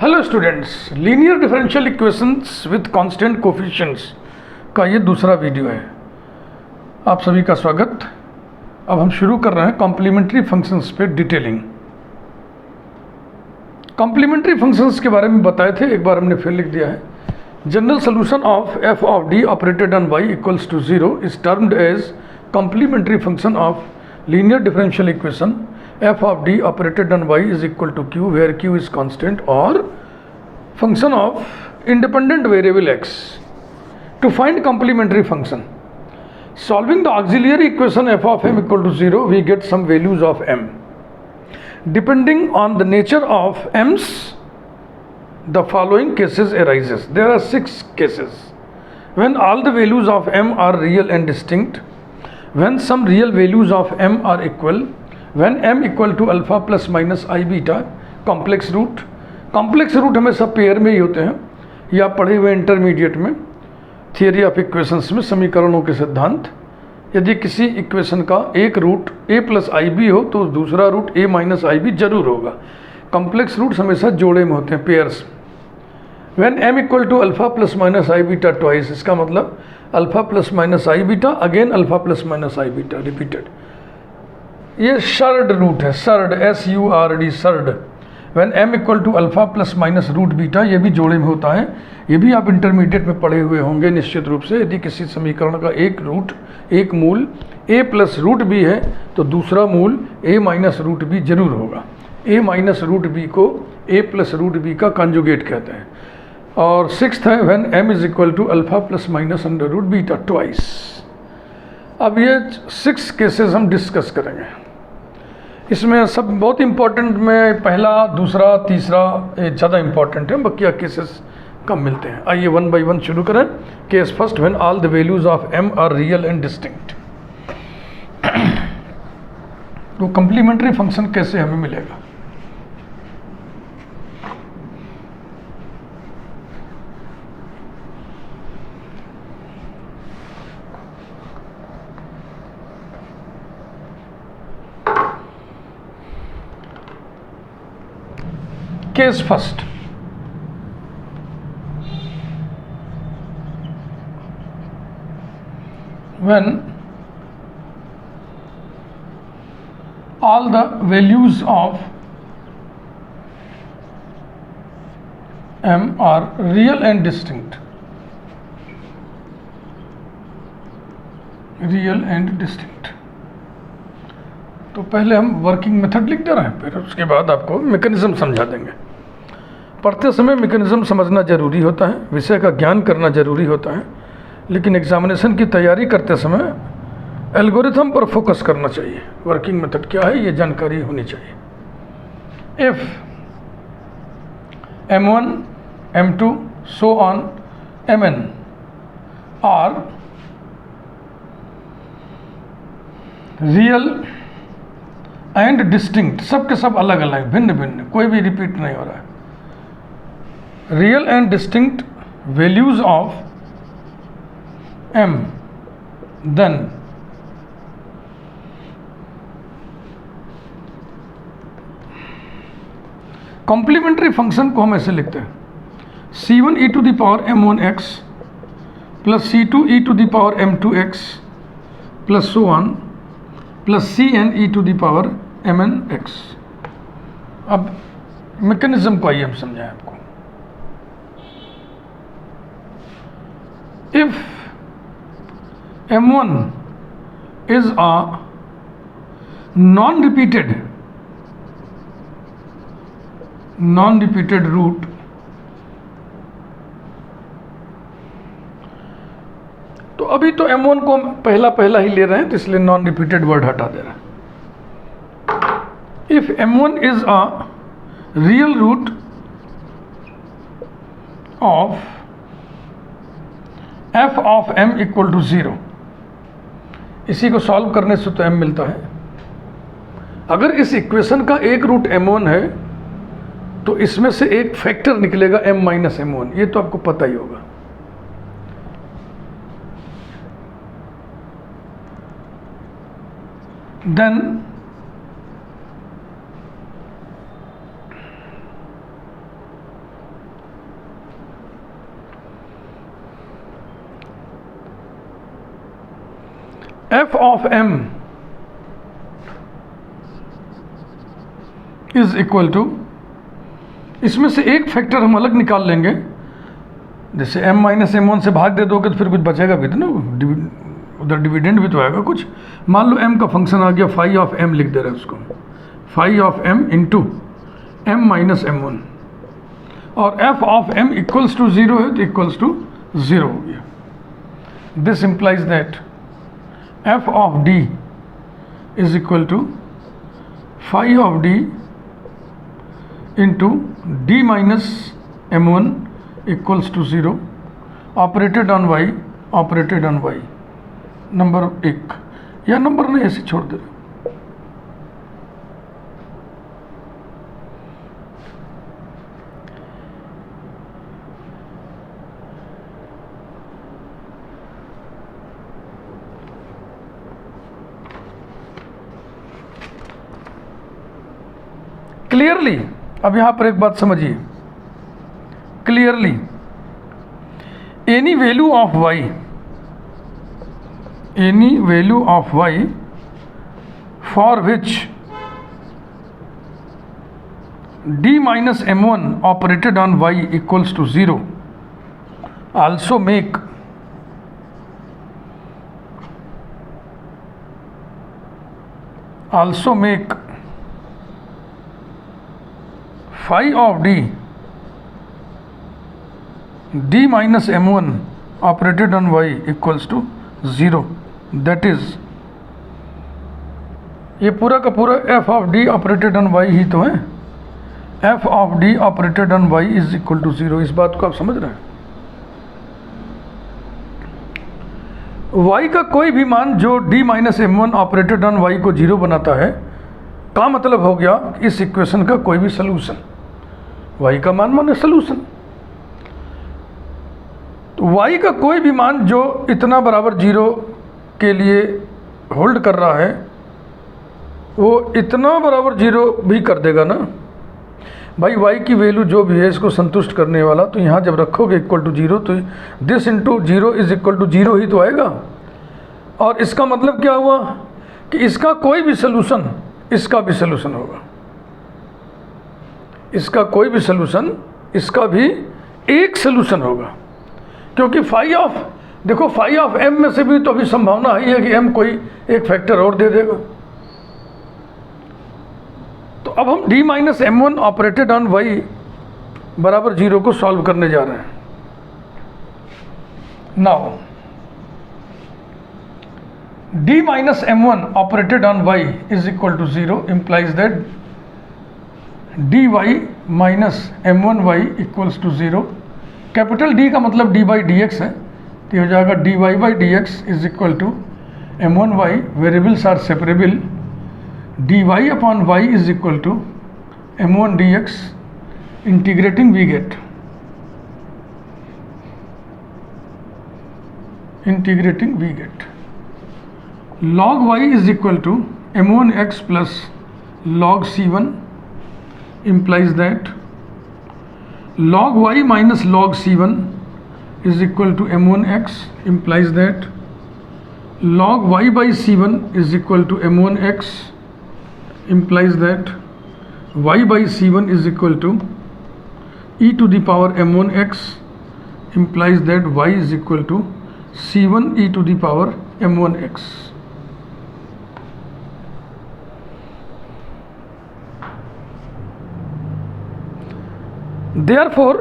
Hello students, linear differential equations with constant coefficients का ये दूसरा वीडियो है। आप सभी का स्वागत। अब हम शुरू कर रहे हैं कॉम्प्लीमेंट्री फंक्शंस पे डिटेलिंग। कॉम्प्लीमेंट्री फंक्शंस के बारे में बताए थे, एक बार हमने फिर लिख दिया है। General solution of F of D operated on Y equals to 0 is termed as complementary function of linear differential equation f of d operated on y is equal to q where q is constant or function of independent variable x. To find complementary function, solving the auxiliary equation f of m equal to 0, we get some values of m. Depending on the nature of m's, the following cases arises. There are 6 cases. When all the values of m are real and distinct, when some real values of m are equal, when m equal to alpha plus minus i beta, complex root हमेशा pair में ही होते हैं, या पढ़े हुए intermediate में theory of equations में समीकरणों के सिद्धांत। यदि किसी इक्वेशन का एक root a plus i b हो तो दूसरा root a minus i b जरूर होगा। कॉम्प्लेक्स रूट्स हमेशा जोड़े में होते हैं, pairs. When m equal to alpha plus minus i beta twice, इसका मतलब alpha plus minus i beta again alpha plus minus i beta repeated. ये सर्ड रूट है, surd SURD surd. When m equal to alpha plus minus root beta, ये भी जोड़े में होता है। ये भी आप इंटरमीडिएट में पढ़े हुए होंगे निश्चित रूप से। यदि किसी समीकरण का एक मूल a प्लस रूट बी है तो दूसरा मूल a माइनस रूट बी जरूर होगा। a माइनस रूट बी को a प्लस रूट बी का कॉन्जुगेट कहते हैं। और सिक्स्थ है when m is equal to alpha plus minus under root beta twice. अब ये 6 केसेस हम डिस्कस करेंगे। इसमें सब बहुत इंपॉर्टेंट में पहला, दूसरा, तीसरा ज़्यादा इंपॉर्टेंट है, बाकी केसेस कम मिलते हैं। आइए वन बाय वन शुरू करें। Case first, when all the values of m are real and distinct. तो कंप्लीमेंट्री फंक्शन कैसे हमें मिलेगा? Case first, when all the values of m are real and distinct, तो पहले हम वर्किंग मेथड लिख दे रहे हैं, फिर उसके बाद आपको मैकेनिज्म समझा देंगे। पढ़ते समय मैकेनिज्म समझना ज़रूरी होता है, विषय का ज्ञान करना ज़रूरी होता है, लेकिन एग्जामिनेशन की तैयारी करते समय एल्गोरिथम पर फोकस करना चाहिए। वर्किंग मेथड क्या है ये जानकारी होनी चाहिए। If m1 m2 so on mn are real and distinct, सब के सब अलग अलग, भिन्न भिन्न, कोई भी रिपीट नहीं हो रहा है। Real and distinct values of m, then complementary function को हम ऐसे लिखते हैं, c1 e to the power m1x plus c2 e to the power m2x plus so on plus cn e to the power mnx। अब mechanism को आइए हम समझाएं आपको। If m1 is a non-repeated root, तो अभी तो m1 को हम पहला ही ले रहे हैं, तो इसलिए नॉन रिपीटेड वर्ड हटा दे रहे हैं। If m1 is a real root of f of m equal to 0, इसी को सॉल्व करने से तो m मिलता है। अगर इस इक्वेशन का एक रूट m1 है तो इसमें से एक फैक्टर निकलेगा m माइनस m1, ये तो आपको पता ही होगा। Then F of M is equal to, इसमें से एक फैक्टर हम अलग निकाल लेंगे, जैसे m माइनस m1 से भाग दे दोगे तो फिर कुछ बचेगा भी तो ना, उधर डिविडेंड भी तो आएगा कुछ। मान लो m का फंक्शन आ गया फाई ऑफ m, लिख दे रहे हैं उसको, phi of m into m minus m1, और f of m equals to 0 है तो इक्वल्स टू 0 हो गया। This implies that f of d is equal to phi of d into d minus m1 equals to 0, operated on y, operated on y। Number 1, या number नहीं ऐसे छोड़ दे। Clearly, अब यहां पर एक बात समझिए clearly, any value of y, any value of y for which d minus m1 operated on y equals to 0 also make phi of d minus m1 operated on y equals to 0, that is ये पूरा का पूरा f of d operated on y ही तो है, f of d operated on y is equal to 0। इस बात को आप समझ रहे हैं? y का कोई भी मान जो d minus m1 operated on y को 0 बनाता है, का मतलब हो गया इस इक्वेशन का कोई भी सोल्यूशन, y का मान माने सोल्यूशन। तो y का कोई भी मान जो इतना बराबर 0 के लिए होल्ड कर रहा है, वो इतना बराबर 0 भी कर देगा ना भाई। y की वैल्यू जो भी है इसको संतुष्ट करने वाला, तो यहाँ जब रखोगे इक्वल टू 0 तो this into 0 is equal to 0 ही तो आएगा। और इसका मतलब क्या हुआ कि इसका कोई भी सोल्यूशन इसका भी सोल्यूशन होगा, इसका कोई भी सोल्यूशन इसका भी एक सोल्यूशन होगा, क्योंकि फाई ऑफ, देखो फाई ऑफ m में से भी तो अभी संभावना ही है कि m कोई एक फैक्टर और दे देगा। तो अब हम d minus m1 operated on y बराबर 0 को सॉल्व करने जा रहे हैं। Now d minus m1 operated on y is equal to 0 implies that dy minus m1y equals to 0। Capital D का मतलब d बाई डी एक्स है, तो ये हो जाएगा dy by D X is equal to m1y, variables are separable, dy upon y is equal to m1 dx, integrating we get, integrating we get log y is equal to m1x plus log c1 implies that log y minus log c1 is equal to m1x, implies that log y by c1 is equal to m1x, implies that y by c1 is equal to e to the power m1x, implies that y is equal to c1 e to the power m1x। Therefore,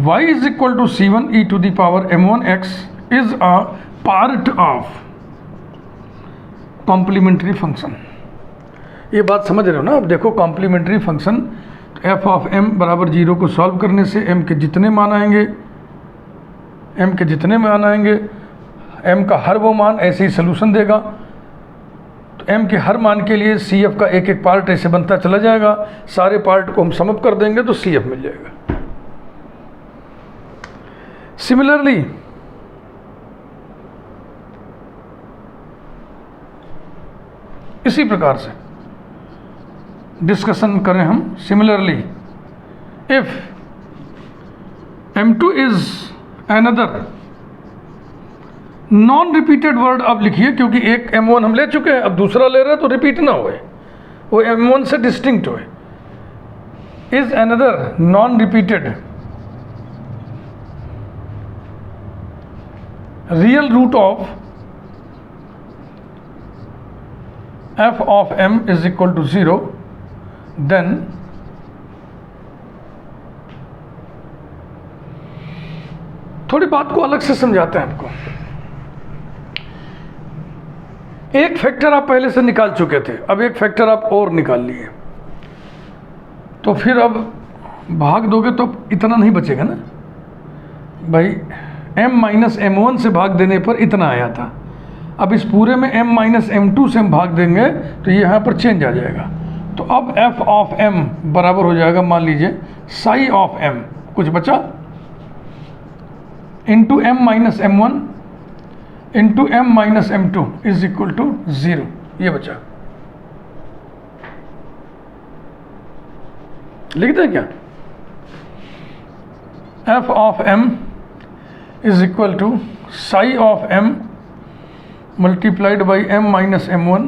y is equal to c1 e to the power m1x is a part of complementary function. ये बात समझ रहे हो ना? अब देखो complementary function f of m बराबर 0 को सॉल्व करने से m के जितने मान आएंगे, m के जितने मान आएंगे, m का हर वो मान ऐसे ही सोल्यूशन देगा। तो m के हर मान के लिए CF का एक एक पार्ट ऐसे बनता चला जाएगा, सारे पार्ट को हम सम अप कर देंगे तो CF मिल जाएगा। सिमिलरली इसी प्रकार से डिस्कशन करें हम। Similarly if m2 is another non repeated word अब लिखिए, क्योंकि एक M1 हम ले चुके हैं, अब दूसरा ले रहे हैं तो रिपीट ना होए, वो M1 से डिस्टिंक्ट होए। Is another non repeated real root of f of m is equal to 0, then थोड़ी बात को अलग से समझाते हैं आपको। एक फैक्टर आप पहले से निकाल चुके थे, अब एक फैक्टर आप और निकाल लिए, तो फिर अब भाग दोगे तो इतना नहीं बचेगा ना भाई। m माइनस m1 से भाग देने पर इतना आया था, अब इस पूरे में m माइनस m2 से हम भाग देंगे तो ये यहाँ पर चेंज आ जाएगा। तो अब f ऑफ m बराबर हो जाएगा, मान लीजिए साई ऑफ m, कुछ बचा, into m minus m1 into m minus m2 is equal to 0, ये बचा। लिख दें क्या? f of m is equal to psi of m multiplied by m minus m1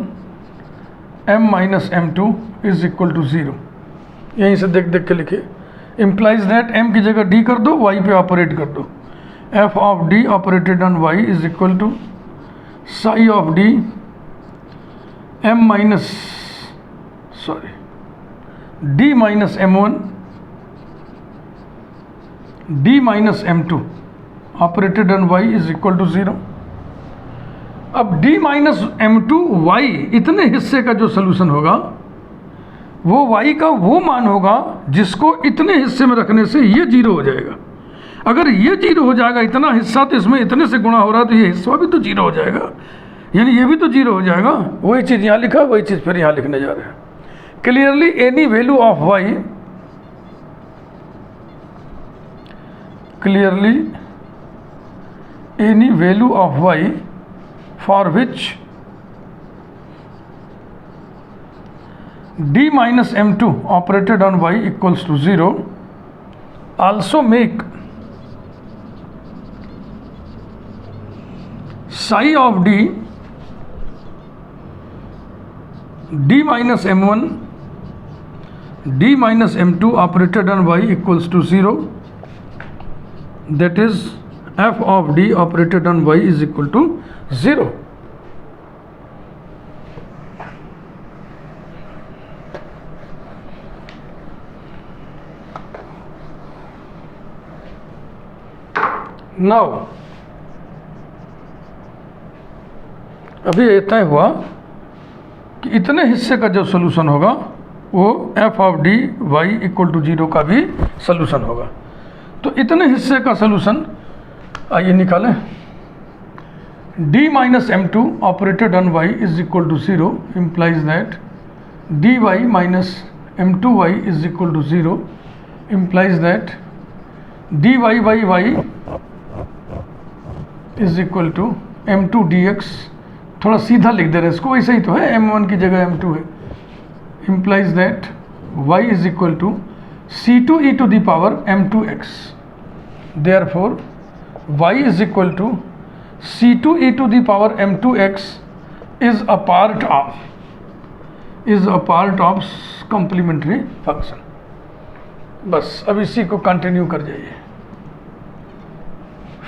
m minus m2 is equal to 0। यहीं से देख देख के लिखिए। इम्प्लाइज दैट m की जगह d कर दो, y पे ऑपरेट कर दो। f of d operated on y is equal to psi of d m minus d minus m1 d minus m2 operated on y is equal to 0। अब d minus m2 y इतने हिस्से का जो solution होगा वो y का वो मान होगा जिसको इतने हिस्से में रखने से ये 0 हो जाएगा। अगर ये 0 हो जाएगा, इतना हिस्सा तो इसमें इतने से गुणा हो रहा है, तो ये हिस्सा भी तो 0 हो जाएगा, यानी ये भी तो 0 हो जाएगा। वही चीज़ यहाँ लिखा, वही चीज़ फिर यहाँ लिखने जा रहे हैं। Clearly any value of y, clearly any value of y for which d minus m2 operated on y equals to 0 also make psi of d minus m1 d minus m2 operated on y equals to 0, that is f of d operated on y is equal to 0। Now अभी ये तय हुआ कि इतने हिस्से का जो solution होगा वो f of D Y equal to 0 का भी सोल्यूशन होगा। तो इतने हिस्से का सोल्यूशन आइए निकालें। d minus m2 operated on y is equal to 0 implies that dy minus m2y is equal to 0 implies that dy by y is equal to m2 dx। थोड़ा सीधा लिख दे रहे हैं इसको, वैसे ही तो है, m1 की जगह m2 है। implies that y is equal to c2 e to the power m2x, therefore y is equal to c2 e to the power m2x is a part of complementary function। बस अब इसी को continue कर जाइए।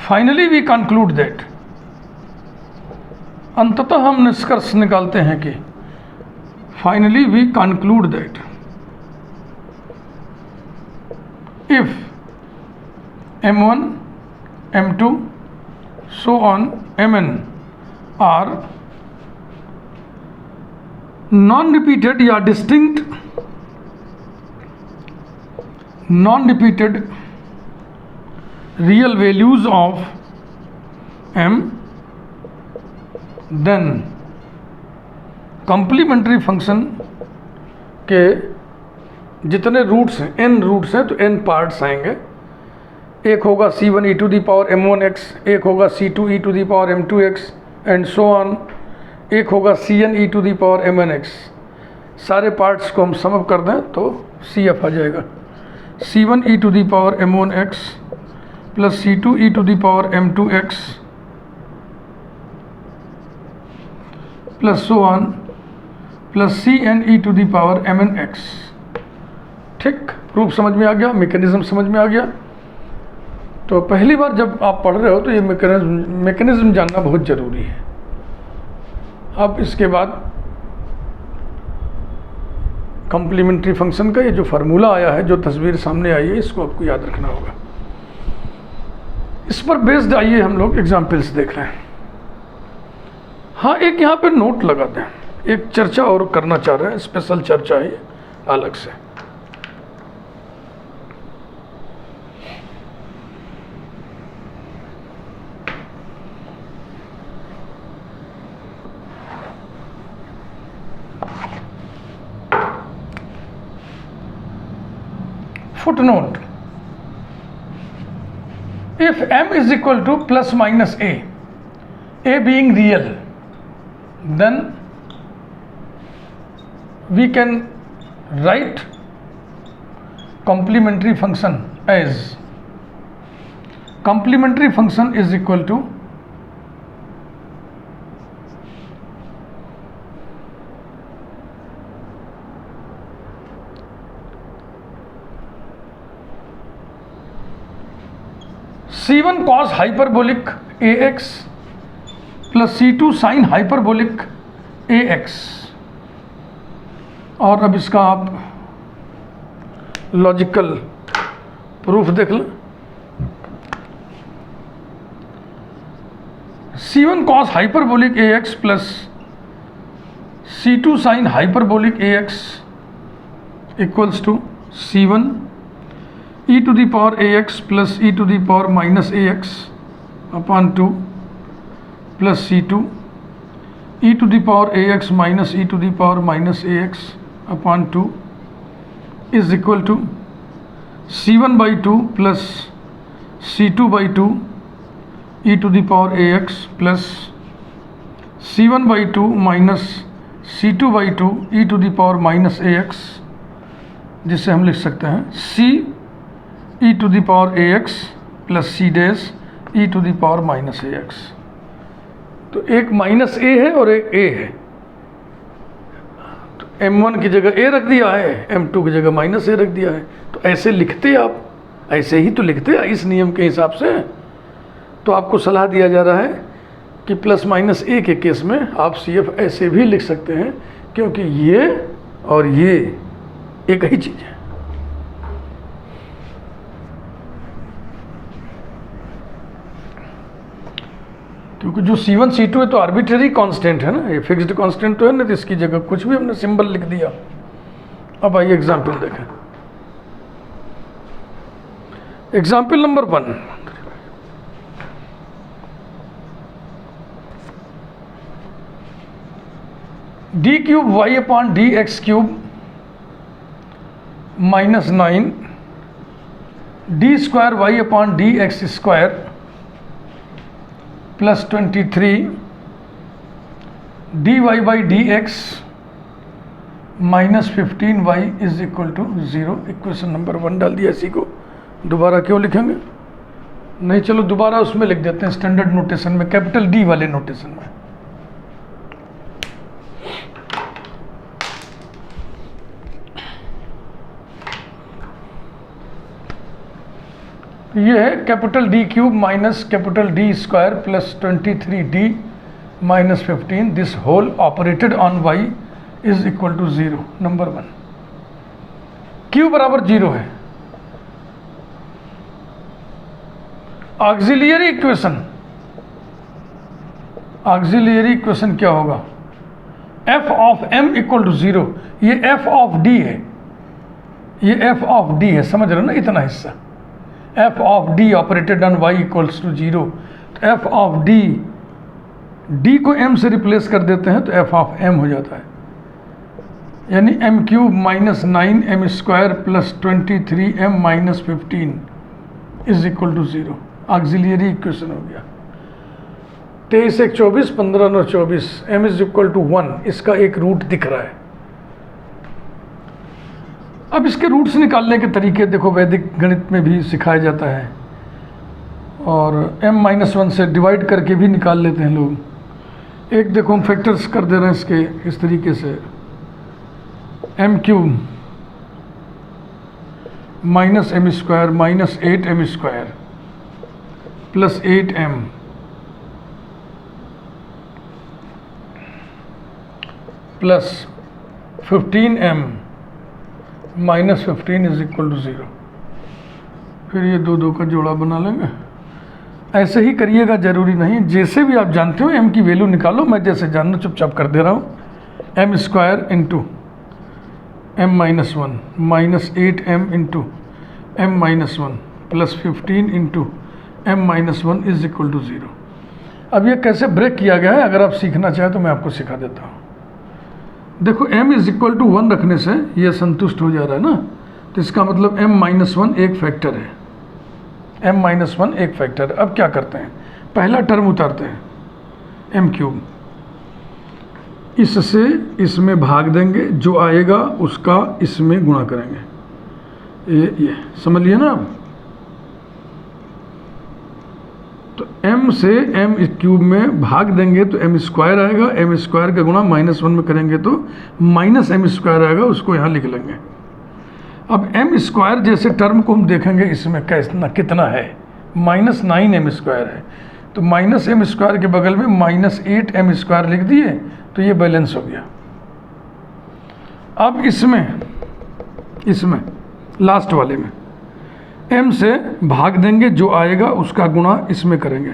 Finally we conclude that, अंततः हम निष्कर्ष निकालते हैं कि finally we conclude that if m1 m2 so on mn are non-repeated या distinct non-repeated real values of m, then complementary function के जितने रूट्स हैं, n रूट्स हैं, तो n पार्ट्स आएंगे। एक होगा c1 e to the power m1x, एक होगा c2 e to the power m2x and so on, एक होगा cn e to the power mnx। सारे पार्ट्स को हम समअप कर दें तो cf आ जाएगा। c1 e to the power m1x plus c2 e to the power m2x plus so on plus C N E to the power M N X. ठीक, proof समझ में आ गया, मैकेनिज्म समझ में आ गया। तो पहली बार जब आप पढ़ रहे हो तो ये मैकेनिज्म जानना बहुत ज़रूरी है। अब इसके बाद कॉम्प्लीमेंट्री फंक्शन का ये जो फार्मूला आया है, जो तस्वीर सामने आई है, इसको आपको याद रखना होगा। इस पर बेस्ड आइए हम लोग एग्जाम्पल्स देख रहे हैं। हाँ, एक यहाँ पे नोट लगा दें, एक चर्चा और करना चाह रहे हैं, स्पेशल चर्चा है अलग से। Footnote: if m is equal to plus minus a being real, then we can write complementary function as complementary function is equal to C1 cos hyperbolic ax plus C2 sin hyperbolic ax। और अब इसका आप logical proof देख लें। C1 cos hyperbolic ax plus C2 sin hyperbolic ax equals to C1 e to the power ax plus e to the power minus ax upon 2 plus C2 e to the power ax minus e to the power minus ax upon 2 is equal to C1 by 2 plus C2 by 2 e to the power ax plus C1 by 2 minus C2 by 2 e to the power minus ax, जिससे हम लिख सकते हैं C e to the power ax plus C dash e to the power minus ax। तो एक minus a है और एक a है, तो m1 की जगह a रख दिया है, m2 की जगह माइनस a रख दिया है। तो ऐसे लिखते आप, ऐसे ही तो लिखते हैं इस नियम के हिसाब से। तो आपको सलाह दिया जा रहा है कि प्लस माइनस a के केस में आप CF ऐसे भी लिख सकते हैं, क्योंकि ये और ये एक ही चीज़ है। क्योंकि जो C1 C2 है तो आर्बिट्रेरी कांस्टेंट है ना, ये फिक्स्ड कांस्टेंट तो है ना, तो इसकी जगह कुछ भी हमने सिंबल लिख दिया। अब आइए एग्जाम्पल देखें। Example number 1, D cube Y upon D X cube minus 9 D square Y upon D X square plus 23 D Y by D X minus 15 Y is equal to 0। Equation number 1 डाल दिया। इसी को दोबारा क्यों लिखेंगे, नहीं चलो दोबारा उसमें लिख देते हैं स्टैंडर्ड नोटेशन में, कैपिटल डी वाले नोटेशन में। ये है capital D cube minus capital D square plus 23 D minus 15, this whole operated on Y is equal to 0। Number 1, Q बराबर 0 है। ऑक्सिलियरी इक्वेशन क्या होगा, F of M equal to 0। ये एफ ऑफ डी है, ये एफ ऑफ डी है, समझ रहे हो ना, इतना हिस्सा F of D operated on Y equals to 0। तो एफ ऑफ डी, डी को एम से रिप्लेस कर देते हैं तो एफ ऑफ एम हो जाता है, यानी M cube minus 9 M square plus 23 M minus 15 is equal to 0। Auxiliary equation हो गया। 23 1 24, 15 9 24, एम इज इक्वल टू 1, इसका एक रूट दिख रहा है। अब इसके रूट्स निकालने के तरीके देखो, वैदिक गणित में भी सिखाया जाता है, और m-1 से डिवाइड करके भी निकाल लेते हैं लोग। एक देखो हम फैक्टर्स कर दे रहे हैं इसके इस तरीके से, M cube minus M square minus 8m square plus 8m plus 15m minus 15 is equal to 0। फिर ये दो दो का जोड़ा बना लेंगे। ऐसे ही करिएगा, जरूरी नहीं, जैसे भी आप जानते हो m की वैल्यू निकालो। मैं जैसे जानना चुपचाप कर दे रहा हूँ, m square into m minus 1 minus 8m into m minus 1 plus 15 into m minus 1 is equal to 0। अब ये कैसे ब्रेक किया गया है, अगर आप सीखना चाहें तो मैं आपको सिखा देता हूँ। देखो m इज इक्वल टू 1 रखने से ये संतुष्ट हो जा रहा है ना, तो इसका मतलब m माइनस 1 एक फैक्टर है, m माइनस 1 एक फैक्टर है। अब क्या करते हैं, पहला टर्म उतारते हैं m क्यूब, इससे इसमें भाग देंगे, जो आएगा उसका इसमें गुणा करेंगे। ये समझ लिया ना आप। तो m से m क्यूब में भाग देंगे तो m स्क्वायर आएगा, m स्क्वायर का गुणा माइनस 1 में करेंगे तो माइनस m स्क्वायर आएगा, उसको यहाँ लिख लेंगे। अब m स्क्वायर जैसे टर्म को हम देखेंगे इसमें कितना है, माइनस 9m स्क्वायर है, तो माइनस m स्क्वायर के बगल में माइनस 8m स्क्वायर लिख दिए तो ये बैलेंस हो गया। अब इसमें लास्ट वाले में m से भाग देंगे, जो आएगा उसका गुणा इसमें करेंगे,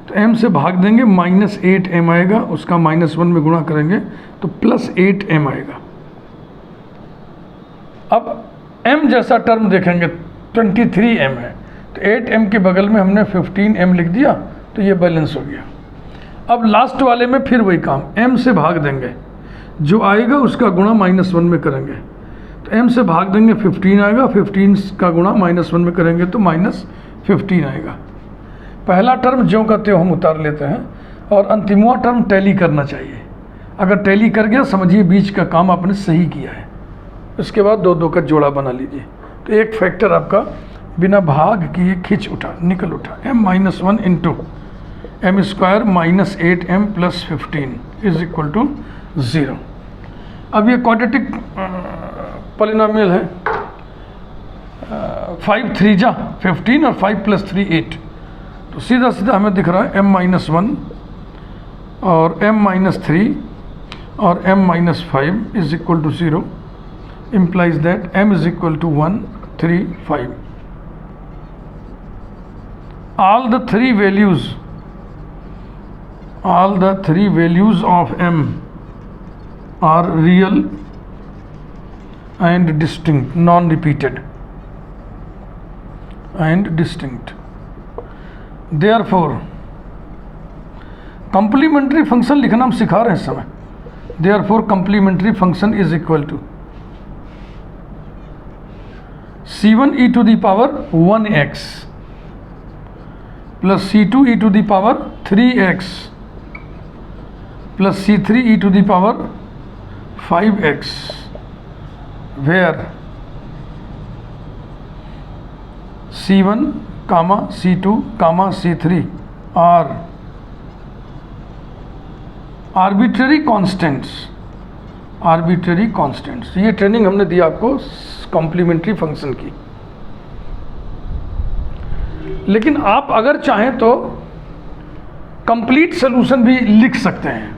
तो m से भाग देंगे माइनस 8m आएगा, उसका माइनस 1 में गुणा करेंगे तो प्लस 8m आएगा। अब m जैसा टर्म देखेंगे 23m है, तो 8m के बगल में हमने 15m लिख दिया तो ये बैलेंस हो गया। अब लास्ट वाले में फिर वही काम, m से भाग देंगे, जो आएगा उसका गुणा माइनस 1 में करेंगे, तो m से भाग देंगे 15 आएगा, 15 का गुणा माइनस 1 में करेंगे तो माइनस 15 आएगा। पहला टर्म ज्यों का त्यों हम उतार लेते हैं, और अंतिमवा टर्म टैली करना चाहिए। अगर टैली कर गया समझिए बीच का काम आपने सही किया है। उसके बाद दो दो का जोड़ा बना लीजिए, तो एक फैक्टर आपका बिना भाग किए निकल उठा, m minus 1 into m square minus 8m plus 15 is equal to 0। अब ये क्वाड्रेटिक पॉलिनोमियल है, 5 3 जा 15 और 5 प्लस 3 8, तो सीधा सीधा हमें दिख रहा है m माइनस 1 और m माइनस 3 और m minus 5 is equal to 0, implies that m is equal to 1 3 5। all the three values of m are real and distinct, non-repeated and distinct, therefore complementary function लिखना हम सिखा रहे हैं इस समय, therefore complementary function is equal to c1 e to the power 1x plus c2 e to the power 3x plus c3 e to the power 5x, where c1, c2, c3 are arbitrary constants। ये training हमने दी आपको complementary function की। लेकिन आप अगर चाहें तो complete solution भी लिख सकते हैं।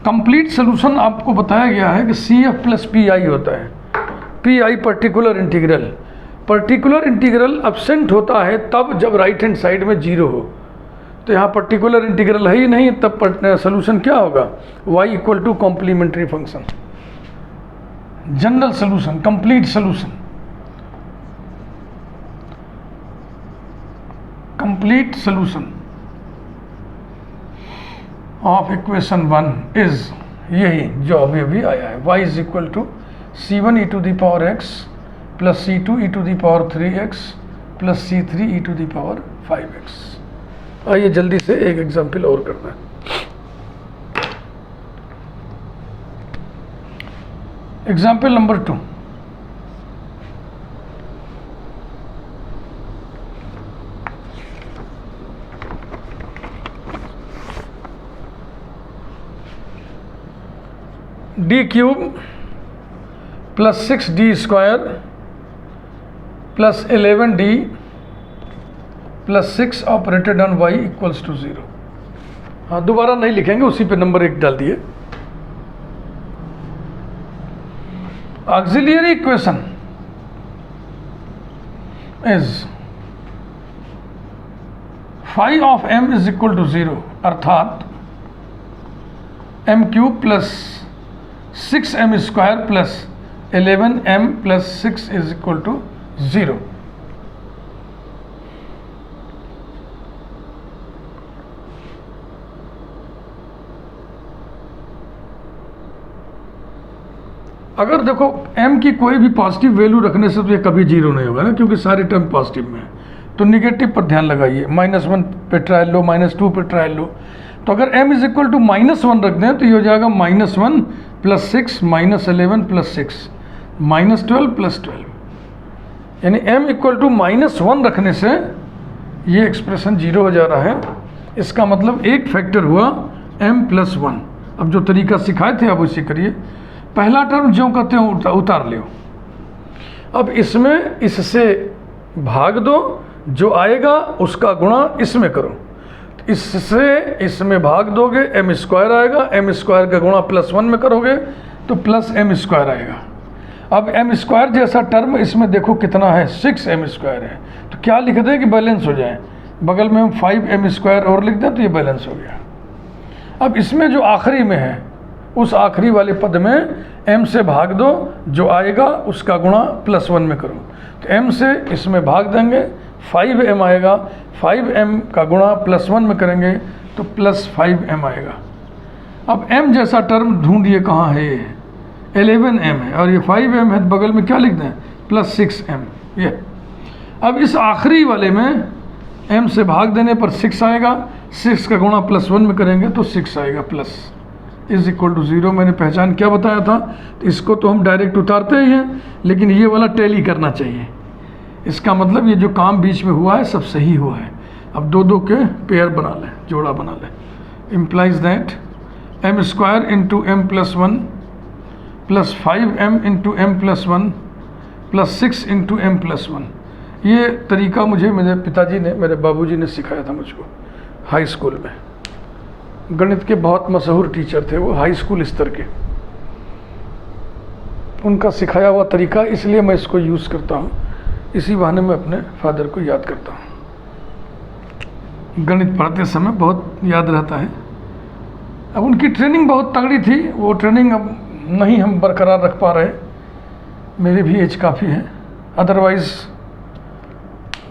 कंप्लीट सोल्यूशन आपको बताया गया है कि CF प्लस PI होता है। PI पर्टिकुलर इंटीग्रल एब्सेंट होता है तब जब राइट हैंड साइड में 0 हो, तो यहाँ पर्टिकुलर इंटीग्रल है ही नहीं, तब सोल्यूशन क्या होगा, y equal to complementary function. General solution, complete solution, complete solution of equation 1 is यही जो अभी अभी आया है, y is equal to c1 e to the power x plus c2 e to the power 3x plus c3 e to the power 5x। आइए जल्दी से एक एग्जाम्पल और करना है। Example number 2, D cube plus 6d square plus 11d plus 6 operated on y equals to 0। हाँ, दोबारा नहीं लिखेंगे, उसी पे नंबर 1 डाल दिए। Auxiliary equation is phi of m is equal to 0, अर्थात m cube plus 6m square plus 11m plus 6 is equal to 0। अगर देखो m की कोई भी पॉजिटिव वैल्यू रखने से तो ये कभी 0 नहीं होगा ना, क्योंकि सारे टर्म पॉजिटिव में है। तो निगेटिव पर ध्यान लगाइए, -1 पे ट्रायल लो, -2 पे ट्रायल लो। तो अगर m इज इक्वल टू -1 रख दें तो ये हो जाएगा -1 प्लस 6 -11 प्लस 6 -12 प्लस 12, यानी m इक्वल टू -1 रखने से ये एक्सप्रेशन 0 हो जा रहा है। इसका मतलब एक फैक्टर हुआ m प्लस 1। अब जो तरीका सिखाए थे आप उसे करिए। पहला टर्म जो कहते हैं उतार लियो, अब इसमें इससे भाग दो, जो आएगा उसका गुणा इसमें करो। इससे इसमें भाग दोगे m स्क्वायर आएगा, m स्क्वायर का गुणा +1 में करोगे तो प्लस m स्क्वायर आएगा। अब m स्क्वायर जैसा टर्म इसमें देखो कितना है, 6m स्क्वायर है। तो क्या लिख दें कि बैलेंस हो जाए, बगल में हम 5m स्क्वायर और लिख दें तो ये बैलेंस हो गया। अब इसमें जो आखिरी में है उस आखिरी वाले पद में m से भाग दो, जो आएगा उसका गुणा +1 में करो। तो m से इसमें भाग देंगे, 5m आएगा, 5m का गुणा +1 में करेंगे तो +5m आएगा। अब m जैसा टर्म ढूंढिए कहाँ है, ये 11m है और ये 5m है, बगल में क्या लिख दें +6m। ये अब इस आखिरी वाले में m से भाग देने पर 6 आएगा, 6 का गुणा +1 में करेंगे तो 6 आएगा, प्लस इज इक्वल टू 0। मैंने पहचान क्या बताया था, तो इसको तो हम डायरेक्ट उतारते ही हैं, लेकिन ये वाला टैली करना चाहिए। इसका मतलब ये जो काम बीच में हुआ है सब सही हुआ है। अब दो दो के पेयर बना लें, जोड़ा बना लें। Implies that m square into m plus 1 plus 5m into m plus 1 plus 6 into m plus 1। ये तरीका मुझे मेरे पिताजी ने, मेरे बाबूजी ने सिखाया था मुझको हाई स्कूल में। गणित के बहुत मशहूर टीचर थे वो, हाई स्कूल स्तर के। उनका सिखाया हुआ तरीका, इसलिए मैं इसको यूज़ करता हूँ। इसी बहाने मैं अपने फादर को याद करता हूँ। गणित पढ़ते समय बहुत याद रहता है। अब उनकी ट्रेनिंग बहुत तगड़ी थी, वो ट्रेनिंग अब नहीं हम बरकरार रख पा रहे। मेरी भी एज काफ़ी है, अदरवाइज़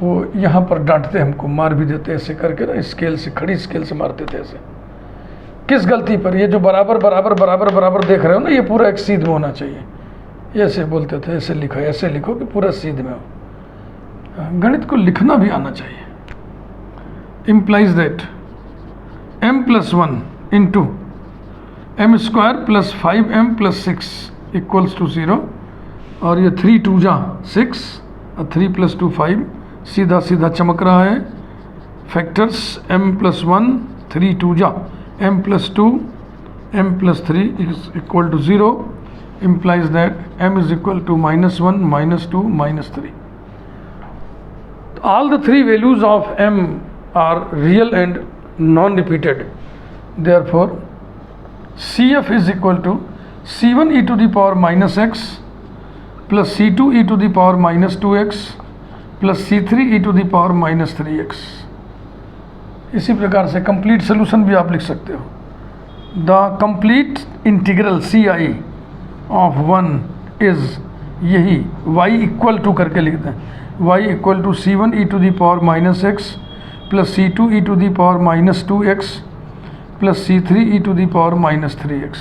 वो यहाँ पर डांटते, हमको मार भी देते ऐसे करके ना, स्केल से, खड़ी स्केल से मारते थे ऐसे। किस गलती पर? ये जो बराबर बराबर बराबर बराबर देख रहे हो ना, ये पूरा एक सीध में होना चाहिए। ये ऐसे बोलते थे, ऐसे लिखो, ऐसे लिखो कि पूरा सीध में हो। गणित को लिखना भी आना चाहिए। Implies that m plus 1 into m square plus 5m plus 6 equals to 0। और ये 3 2 जा 6 और 3 प्लस 2 5, सीधा सीधा चमक रहा है। फैक्टर्स m प्लस 1, 3 2 जा m plus 2, m plus 3 is equal to 0। implies that m is equal to -1, -2, -3. All the three values of m are real and non-repeated. Therefore, CF is equal to C1 e to the power minus x plus C2 e to the power minus 2x plus C3 e to the power minus 3x. इसी प्रकार से complete solution भी आप लिख सकते हो। The complete integral CI of 1 is, यही y equal to करके लिख दें, y equal to C1 e to the power minus x plus C2 e to the power minus 2x plus C3 e to the power minus 3x।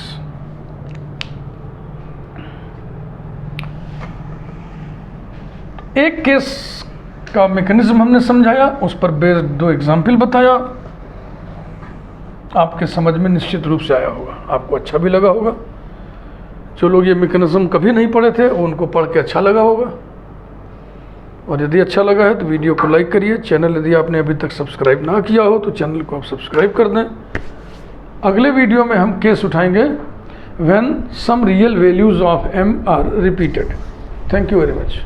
एक case का mechanism हमने समझाया, उस पर based 2 example बताया। आपके समझ में निश्चित रूप से आया होगा, आपको अच्छा भी लगा होगा। जो लोग ये मैकेनिज्म कभी नहीं पढ़े थे उनको पढ़ के अच्छा लगा होगा। और यदि अच्छा लगा है तो वीडियो को लाइक करिए। चैनल यदि आपने अभी तक सब्सक्राइब ना किया हो तो चैनल को आप सब्सक्राइब कर दें। अगले वीडियो में हम केस उठाएंगे when some real values of m are repeated. Thank you very much.